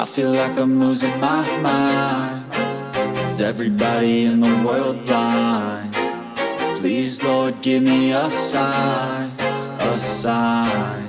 I feel like I'm losing my mind. Is everybody in the world blind? Please, Lord, give me a sign, a sign.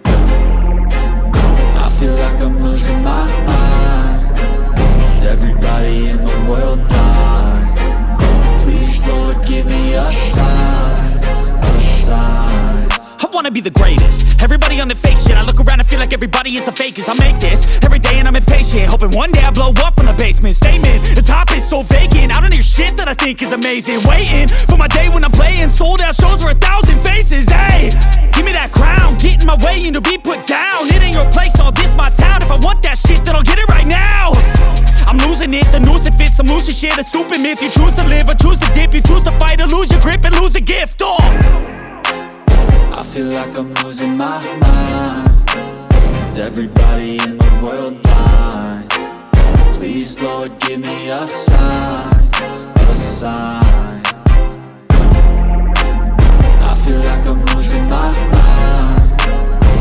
I feel like I'm losing my mind. Is everybody in the world blind? Please, Lord, give me a sign, a sign. I wanna be the greatest. Everybody on the fake shit. I look around and feel like everybody is the fakest. I make this every day and I'm impatient, hoping one day I blow up from the basement. Statement, the top is so vacant. I don't hear shit that I think is amazing. Waiting for my day when I'm playing sold out shows for 1,000 faces. Hey, give me that crown, get in my way and to be put down. It ain't your place, all this my town. If I want that shit, then I'll get it right now. I'm losing it, the noose it fits. I'm losing shit, a stupid myth. You choose to live or choose to dip. You choose to fight or lose your grip and lose a gift. I feel like I'm losing my mind. Is everybody in the world blind? Please, Lord, give me a sign, a sign. I feel like I'm losing my mind.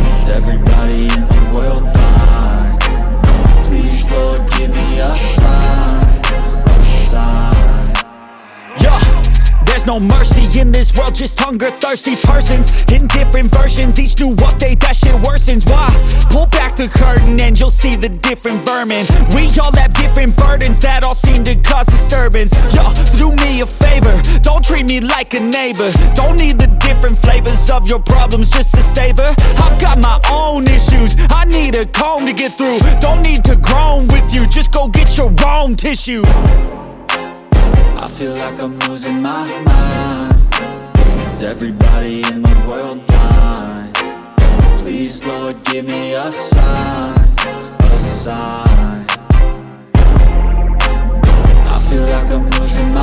Is everybody in the world blind? Please, Lord, give me a sign, a sign. Yeah. There's no mercy in this world, just hunger-thirsty persons in different versions. Each new update, that shit worsens. Why? Pull back the curtain and you'll see the different vermin. We all have different burdens that all seem to cause disturbance. Yo, so do me a favor, don't treat me like a neighbor. Don't need the different flavors of your problems just to savor. I've got my own issues, I need a comb to get through. Don't need to groan with you, just go get your own tissue. I feel like I'm losing my mind. Is everybody in the world blind? Please, Lord, give me a sign, a sign. I feel like I'm losing my